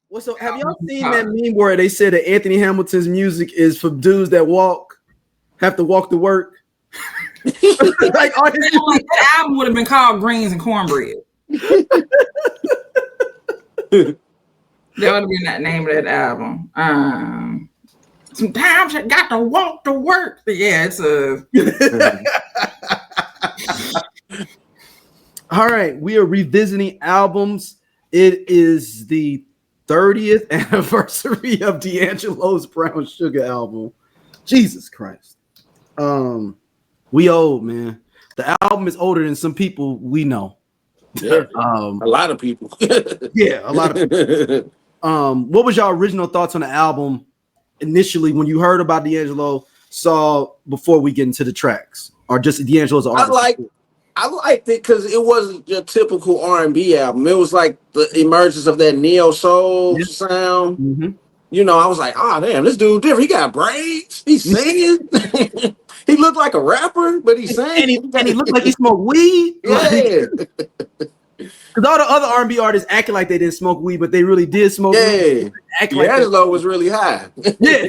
Well, so have y'all seen that meme where they said that Anthony Hamilton's music is for dudes that have to walk to work? Like that album would have been called Greens and Cornbread. That would have been that name of that album. Sometimes you got to walk to work. Yeah, it's a. All right, we are revisiting albums. It is the 30th anniversary of D'Angelo's Brown Sugar album. Jesus Christ. We old, man. The album is older than some people we know. Yeah, a lot of people. Yeah, a lot of people. What was your original thoughts on the album initially when you heard about D'Angelo? Before we get into the tracks, or just D'Angelo's artist? I liked it because it wasn't your typical R&B album. It was like the emergence of that neo soul sound. Mm-hmm. You know, I was like, oh damn, this dude different. He got braids. He's singing. He looked like a rapper, but he's singing. And he looked like he smoked weed. Yeah. Because all the other R&B artists acting like they didn't smoke weed, but they really did smoke weed. D'Angelo was really high. Yeah.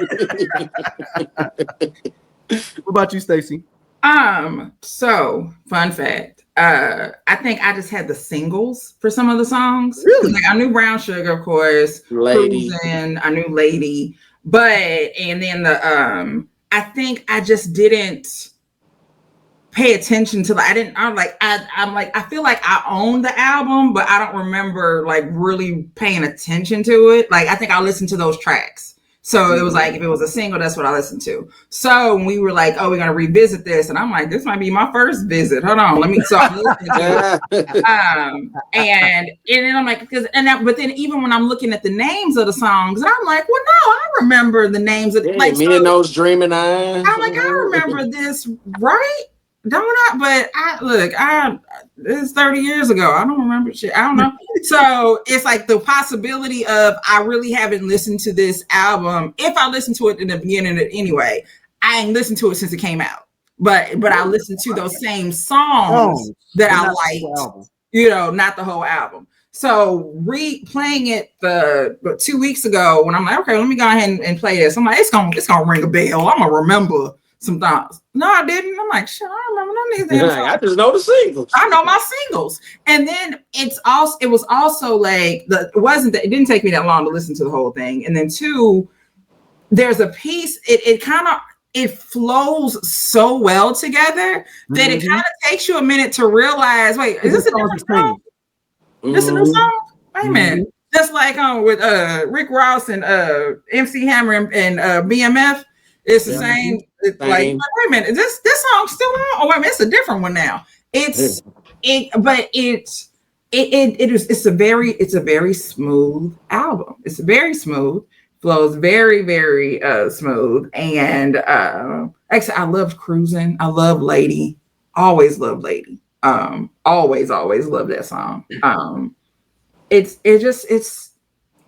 What about you, Stacy? So fun fact. I think I just had the singles for some of the songs. Really? Like I knew Brown Sugar, of course. Lady. Cruising, I knew Lady. And then I think I just didn't pay attention to I feel like I own the album, but I don't remember like really paying attention to it. Like I think I listened to those tracks. So it was like, if it was a single, that's what I listened to. So when we were like, oh, we're going to revisit this. And I'm like, this might be my first visit. Hold on. So I'm listening to it. And then I'm like, but then even when I'm looking at the names of the songs, I'm like, well, no, I remember the names of Me and those dreaming eyes. I'm like, I remember this, right? Don't I? But this is 30 years ago. I don't remember shit. I don't know. So it's like the possibility of I really haven't listened to this album. If I listened to it in the beginning anyway, I ain't listened to it since it came out. But I listened to those same songs that I liked, not the whole album. So replaying it 2 weeks ago when I'm like, okay, let me go ahead and play this. I'm like, it's gonna ring a bell. I'm gonna remember some things. No, I didn't. I'm like, shit, I don't remember none of these. I just know the singles. I know my singles. And then it was also like it didn't take me that long to listen to the whole thing. And then two, there's a piece, it flows so well together that it kind of takes you a minute to realize, wait, is this a different song? This a new song? Wait a minute. Just like with Rick Ross and MC Hammer and BMF. It's the same. It's like, wait a minute, this song's still on? Oh, wait a minute, it's a different one now. It's a very smooth album. It's very smooth, flows very, very smooth. And actually, I loved Cruising. I love Lady. Always loved Lady. Always loved that song. It's like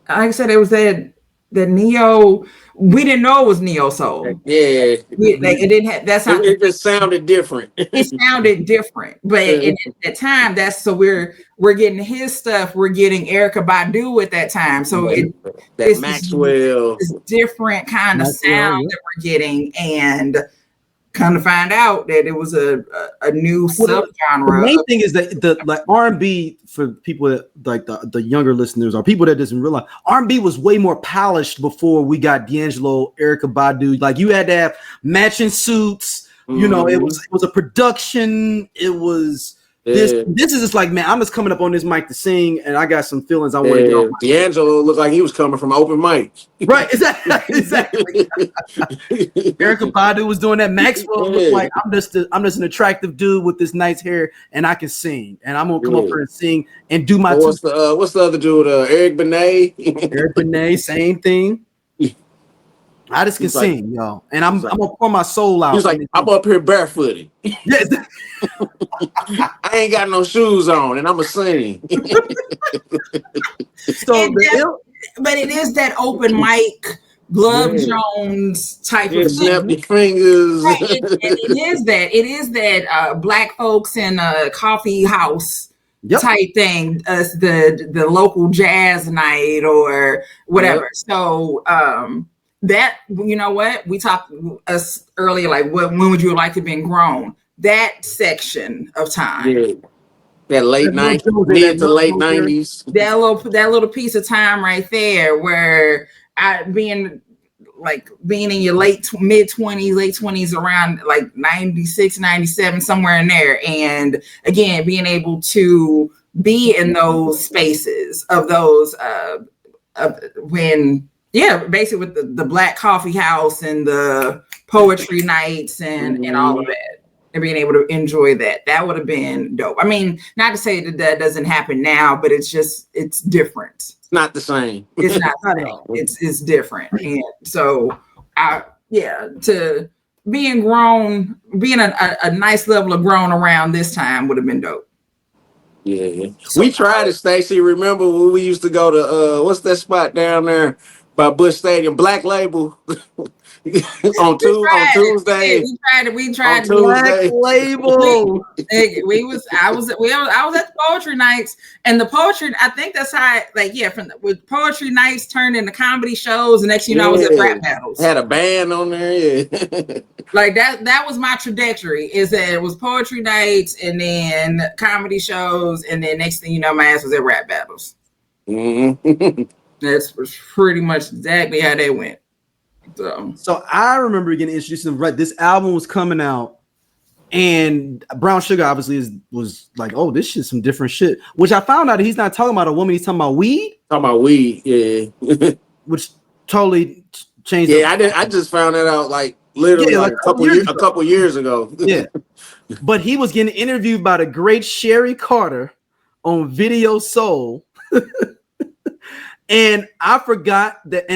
I said, it was that neo. We didn't know it was neo soul. Yeah, it didn't have. That's how it just sounded different. It sounded different, but at that time, we're getting his stuff. We're getting Erykah Badu at that time, so it's Maxwell. This different kind of sound that we're getting, and kind of find out that it was a new subgenre. The main thing is that the R&B, for people that like the younger listeners or people that doesn't realize, R&B was way more polished before we got D'Angelo, Erykah Badu. Like you had to have matching suits. It was a production. It was this is just like, man, I'm just coming up on this mic to sing, and I got some feelings I want to get. D'Angelo looked like he was coming from open mic. Right, exactly. Erykah Badu was doing that. Maxwell looked like I'm just an attractive dude with this nice hair, and I can sing, and I'm gonna come up here and sing and do my. What's the other dude? Eric Benet. Eric Benet, same thing. I just can sing, y'all, and I'm gonna pour my soul out. He's like, I'm up here barefooted. Yes. I ain't got no shoes on, and I'ma sing. But it is that open mic, Glove Jones type of snap your fingers. Right. It is that black folks in a coffee house type thing, the local jazz night or whatever. Yep. So that, you know what, we talked us earlier, like when would you like to be grown? That section of time. Yeah. That late 90s, mid to late 90s. That little piece of time right there where being in your mid 20s, late 20s, around like 96, 97, somewhere in there. And again, being able to be in those spaces of those basically with the Black Coffee House and the poetry nights and all of that. And being able to enjoy that would have been dope. I mean, not to say that doesn't happen now, but it's different. It's not the same. It's not the same. It's different. And so to being grown, being a nice level of grown around this time would have been dope. Yeah. So we tried it, Stacy. Remember when we used to go to what's that spot down there by Busch Stadium, Black Label. on Tuesday. We tried Black Label. I was at the poetry nights, and the poetry, I think that's how with poetry nights turned into comedy shows, and next I was at rap battles. Had a band on there, yeah. Like that was my trajectory, is that it was poetry nights and then comedy shows, and then next thing you know, my ass was at rap battles. Mm-hmm. That's pretty much exactly how they went. So I remember getting introduced to them. Right, this album was coming out, and Brown Sugar obviously was like, "Oh, this shit's some different shit." Which I found out he's not talking about a woman; he's talking about weed. Talking about weed, yeah. Which totally changed. Yeah, I just found that out like literally a couple years ago. Yeah, but he was getting interviewed by the great Sherry Carter on Video Soul. And I forgot that,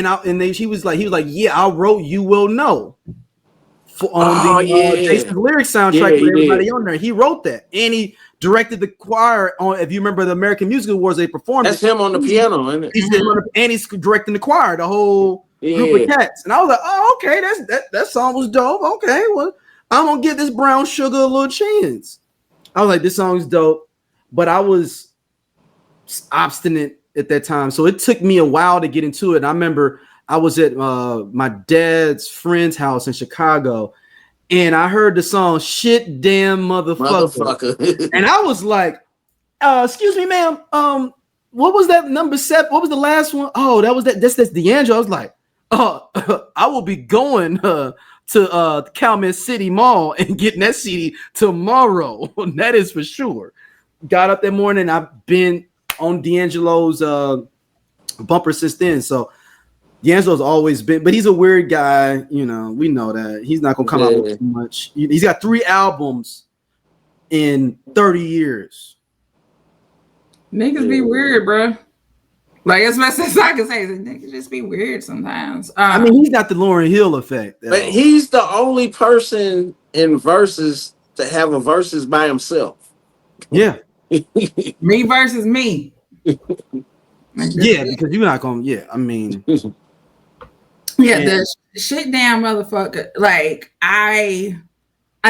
he was like, yeah, I wrote "You Will Know" on Jason's lyric soundtrack for everybody on there. He wrote that, and he directed the choir on. If you remember the American Music Awards, they performed. That's him on the piano, isn't it? And he's directing the choir, the whole group of cats. And I was like, oh, okay, that song was dope. Okay, well, I'm gonna give this Brown Sugar a little chance. I was like, this song's dope, but I was obstinate at that time, so it took me a while to get into it. And I remember I was at my dad's friend's house in Chicago, and I heard the song "Shit Damn Motherfucker." And I was like, excuse me, ma'am, what was that number 7? What was the last one? Oh, that's D'Angelo. I was like, I will be going to Calumet City Mall and getting that CD tomorrow. That is for sure. Got up that morning, I've been on D'Angelo's bumper since then. So D'Angelo's always been, but he's a weird guy. You know, we know that he's not gonna come out with too much. He's got 3 albums in 30 years. Niggas be weird, bro. Like, as much as I can say, niggas just be weird sometimes. I mean, he's got the Lauryn Hill effect. But he's the only person in verses to have a verses by himself. Yeah. Me versus me. Yeah, because you're not gonna. Yeah, I mean. Yeah, the shit damn motherfucker. Like I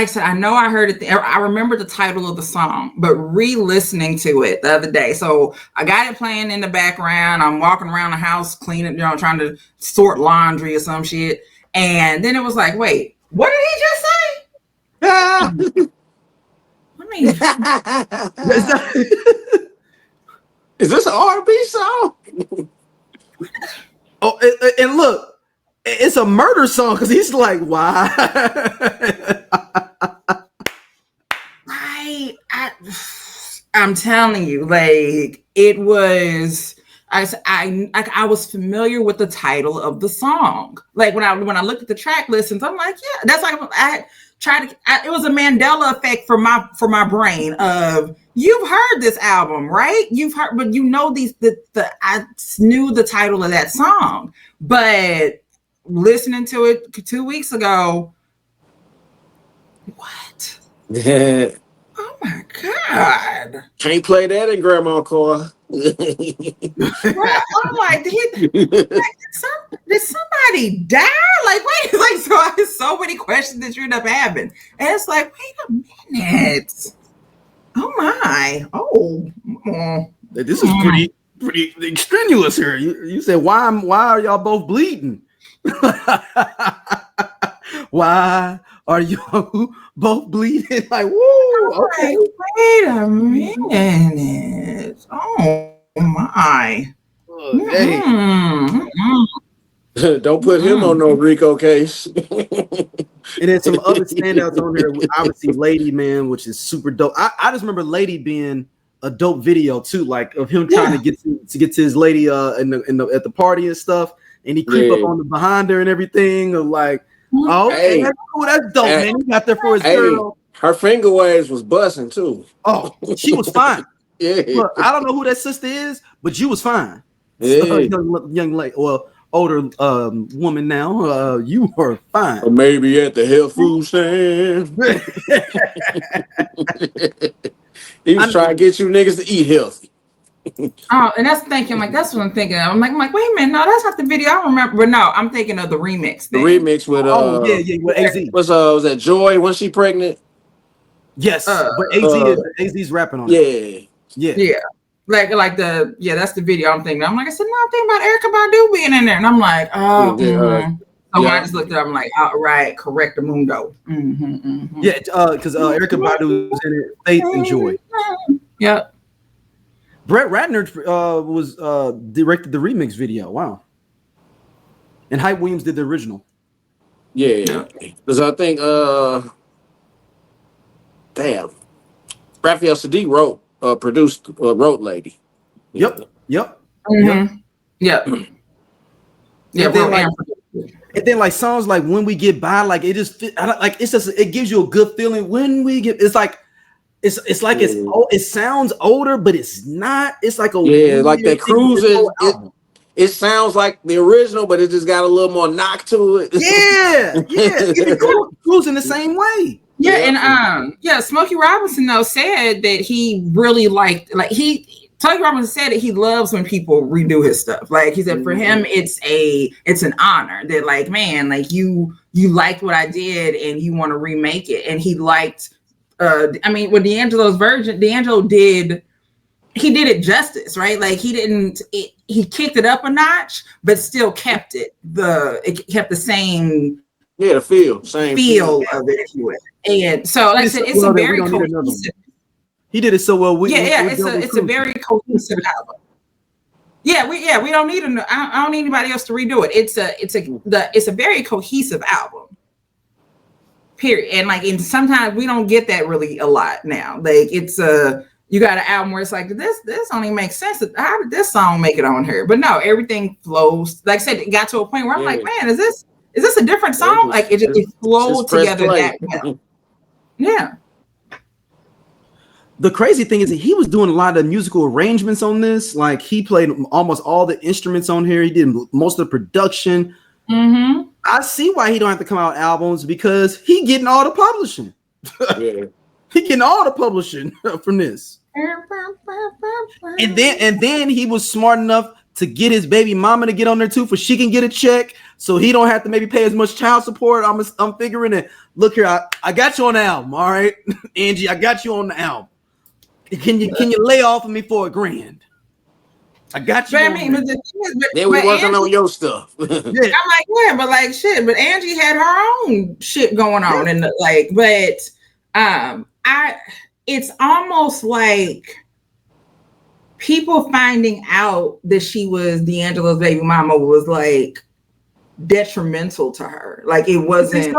said, I know I heard it. I remember the title of the song, but re-listening to it the other day. So I got it playing in the background. I'm walking around the house cleaning, trying to sort laundry or some shit. And then it was like, wait, what did he just say? Is this an R&B song? Oh, and look, it's a murder song because he's like, why? I'm telling you, like, it was. I was familiar with the title of the song. Like when I looked at the track listings, I'm like, yeah, that's like it was a Mandela effect for my brain of, you've heard this album, right? You've heard, but I knew the title of that song, but listening to it 2 weeks ago, what? Oh my God. Can't play that in grandma car. Well, I'm like, did somebody die? Like, wait, like, so I had so many questions that you end up having. And it's like, wait a minute. Oh my! Oh, This is pretty extraneous here. You said why are y'all both bleeding? Why are you both bleeding? Like, woo, okay. Wait a minute. Oh my. Hey. Don't put him on no Rico case. And then some other standouts on there. Obviously, Lady Man, which is super dope. I just remember Lady being a dope video too, like of him trying to get to his lady at the party and stuff, and he creep up on the behind her and everything. Of like, oh, hey, that's cool, that's dope, man. He got there for his girl. Her finger waves was busting too. Oh, she was fine. Look, I don't know who that sister is, but you was fine. So, young lady, well, older woman now. You were fine. Or maybe at the health food stand. He was trying to get you niggas to eat healthy. Oh, and that's thinking like that's what I'm thinking of. I'm like, wait a minute, no, that's not the video I remember. But no, I'm thinking of the remix. The remix with with AZ. Was that Joy when she pregnant? Yes, but AZ's rapping on it. Yeah. Like that's the video I'm thinking. I'm like, I said, no, I'm thinking about Erykah Badu being in there, and I'm like, oh. So when I just looked at it, I'm like, all right, correct the mundo. Yeah, because Erykah Badu was in it, Faith and Joy. Yep. Brett Ratner was directed the remix video. Wow. And Hype Williams did the original. Yeah, because I think Raphael Sadiq wrote Lady. Yep. Yeah. And then like songs like When We Get By, like it just it gives you a good feeling when we get. It's like it sounds older, but it's not. It's like like that cruising. It sounds like the original, but it just got a little more knock to it. Cruising the same way. Smokey Robinson though said that he really liked Smokey Robinson said that he loves when people redo his stuff. Like he said, for him, it's an honor that like, man, like you liked what I did and you want to remake it. And he liked, with D'Angelo's version, D'Angelo did it justice, right? Like he kicked it up a notch, but still kept it the same. Yeah, the same feel of it, if you will. And so, like I said, it's a very cohesive. He did it so well. It's a very cohesive album. We don't need I don't need anybody else to redo it. It's a very cohesive album. Period. And sometimes we don't get that really a lot now. Like you got an album where it's like this only makes sense. How did this song make it on here? But no, everything flows. Like I said, it got to a point where I'm like, man, is this a different song? Like it flowed together that well. Yeah. The crazy thing is that he was doing a lot of musical arrangements on this. Like he played almost all the instruments on here. He did most of the production. Mm-hmm. I see why he don't have to come out albums because he getting all the publishing. He getting all the publishing from this. And then he was smart enough to get his baby mama to get on there too, for she can get a check, so he don't have to maybe pay as much child support. I'm figuring it. Look here, I got you on the album, all right, Angie. I got you on the album. Can you lay off of me for $1,000? I got you. Then we working on your stuff. I'm like, but like shit. But Angie had her own shit going on, and it's almost like people finding out that she was D'Angelo's baby mama was like detrimental to her. Like it wasn't.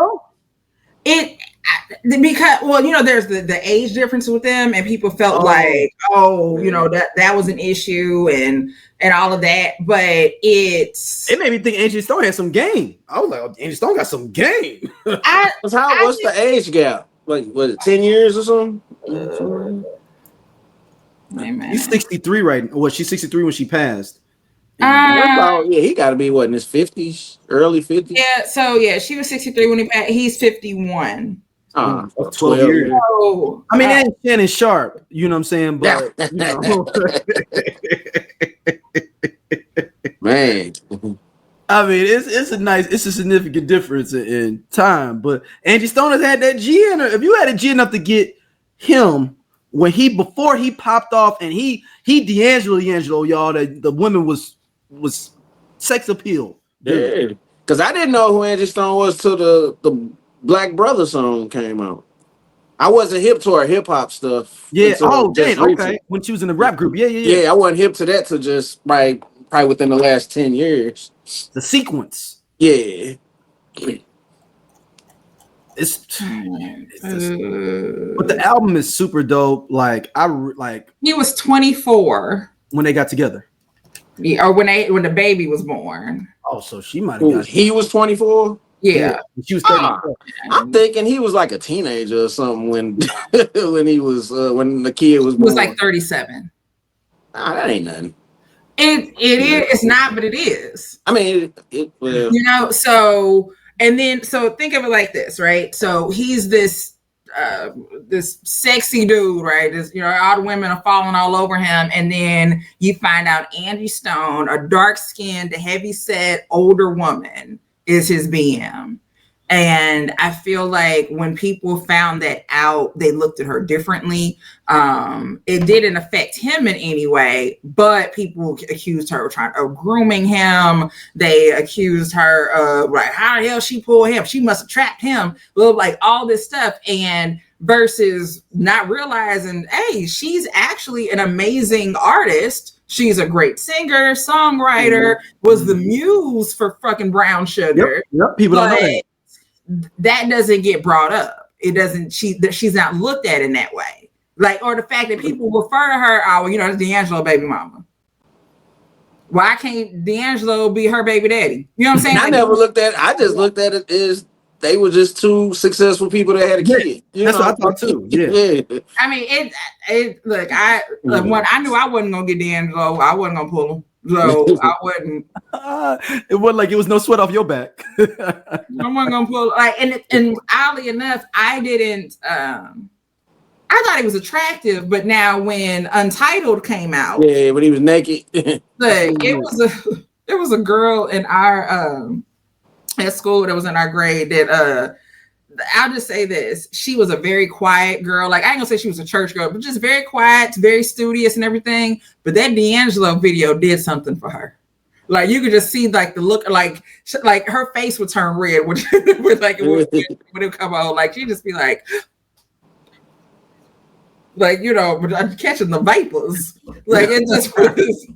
Because there's the age difference with them, and people felt that was an issue and all of that. But it made me think Angie Stone had some game. I was like, Angie Stone got some game. What's the age gap? Like, was it 10 years or something? He's 63 right now. Well, she's 63 when she passed. He got to be in his 50s, early 50s. Yeah, so she was 63 when he passed. He's 51. 12 years. So, I mean, that ain't Shannon Sharp, you know what I'm saying? But man, I mean, it's a significant difference in time. But Angie Stone has had that G in her. If you had a G enough to get him when before he popped off and he D'Angelo, y'all, the woman was sex appeal. Dude. Yeah, because I didn't know who Angie Stone was till the Black Brother song came out. I wasn't hip to her hip hop stuff. Yeah. Oh, just dang. Okay. When she was in the rap group. Yeah. Yeah, I wasn't hip to that till just probably within the last 10 years. The sequence. Yeah. It's but the album is super dope. Like he was 24 when they got together. or when the baby was born. Oh, so she might have got he was 24. Yeah. She was 30. I'm thinking he was like a teenager or something when when he was when the kid was born. He was like 37. Nah, that ain't nothing. Is. It's not, but it is. I mean, well. You know, so think of it like this, right? So he's this sexy dude, right? All the women are falling all over him, and then you find out Angie Stone, a dark-skinned, heavy-set, older woman, is his BM. And I feel like when people found that out, they looked at her differently. It didn't affect him in any way, but people accused her of grooming him. They accused her of like, how the hell she pulled him? She must have trapped him. Like all this stuff. And versus not realizing, hey, she's actually an amazing artist. She's a great singer, songwriter, was the muse for fucking Brown Sugar. Yep. People don't know that. That doesn't get brought up. It doesn't. She's not looked at in that way. Like, or the fact that people refer to her, oh, it's D'Angelo baby mama. Why can't D'Angelo be her baby daddy? You know what I'm saying? I never looked at it. I just looked at it as they were just two successful people that had a kid. That's what I thought too. Yeah. I mean, look, when I knew I wasn't gonna get D'Angelo, I wasn't gonna pull him. So I wouldn't. It wasn't like it was no sweat off your back. I wasn't gonna pull and oddly enough, I didn't. I thought he was attractive, but now when Untitled came out, yeah, but he was naked. There was a girl in our at school that was in our grade that I'll just say this. She was a very quiet girl. Like, I ain't gonna say she was a church girl, but just very quiet, very studious and everything. But that D'Angelo video did something for her. Like, you could just see like the look, like her face would turn red when it come on. Like, she'd just be like, but I'm catching the vipers. Like, it just was.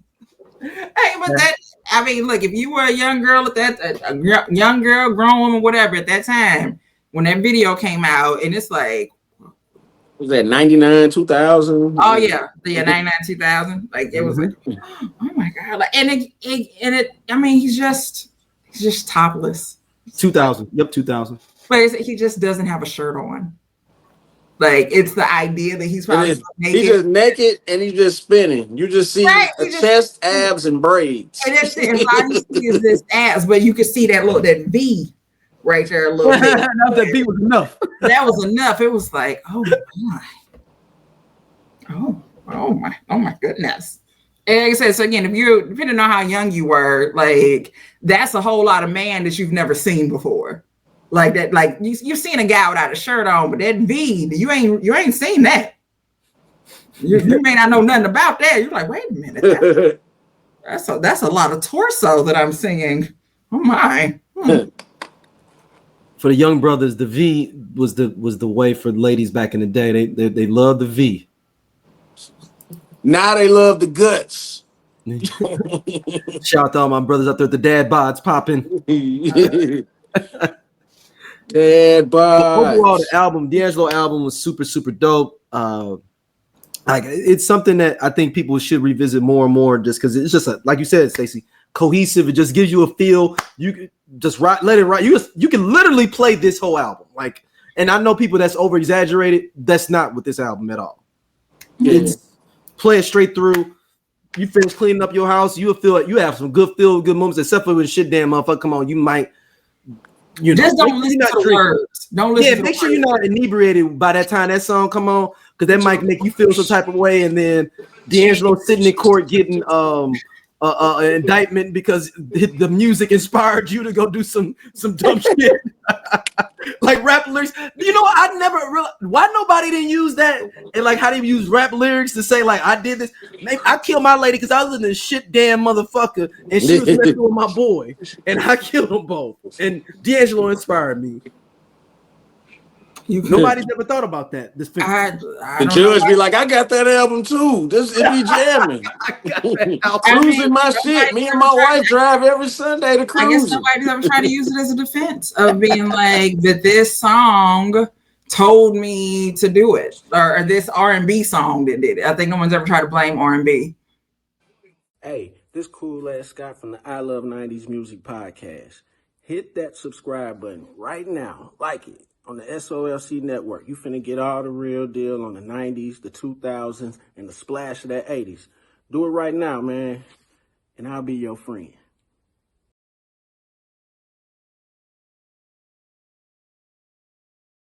Hey, but that, I mean, look, if you were a young girl at that, a young girl, grown woman, whatever, at that time, when that video came out, and it's like, was that 99, 2000? Oh yeah, 99, 2000. Like, it was like, oh my god! Like, and it. I mean, he's just topless. 2000. Yep, 2000. But he just doesn't have a shirt on. Like, it's the idea that he's probably naked. He's just naked and he's just spinning. You just see chest, abs, and braids. And that's it. And all you see is this abs, but you can see that V right there a little bit. That V was enough. That was enough. It was like, oh my goodness. And like I said, so again, depending on how young you were, like, that's a whole lot of man that you've never seen before. Like that, like you've seen a guy without a shirt on, but that V, you ain't seen that. You may not know nothing about that. You're like, wait a minute, that's a lot of torso that I'm seeing. Oh my. For the young brothers, the V was the way for ladies back in the day. They loved the V. Now they love the guts. Shout out to all my brothers out there with the dad bods popping. Dad bods. Overall, the D'Angelo album was super, super dope. Like, it's something that I think people should revisit more and more, just because it's just like you said, Stacy, cohesive. It just gives you a feel. You can just let it ride. You can literally play this whole album. Like, and I know people that's over exaggerated. That's not with this album at all. It's play it straight through. You finish cleaning up your house, you'll feel like you have some good moments, except for when shit damn motherfucker come on, you might. Just don't listen to the words. Don't listen. Yeah, make sure you're not inebriated by that time that song come on, because that might make you feel some type of way. And then D'Angelo sitting in court getting an indictment because the music inspired you to go do some dumb shit. Like rap lyrics. You know, I never realized why nobody didn't use that. And like how they use rap lyrics to say like I did this. Maybe I killed my lady because I was in this shit damn motherfucker and she was messing with my boy and I killed them both. And D'Angelo inspired me. Nobody's ever thought about that. This I The don't know judge why. be like, I got that album too. It be jamming. I got that album. I mean, Cruising my shit. Me and my wife drive every Sunday to I guess cruising. nobody's ever tried to use it as a defense of being like that. This song told me to do it, or this R&B song that did it. I think no one's ever tried to blame R&B. Hey, this cool ass Scott from the I Love 90s Music Podcast. Hit that subscribe button right now. Like it on the SOLC network. You finna get all the real deal on the 90s, the 2000s, and the splash of that 80s. Do it right now, man, and I'll be your friend.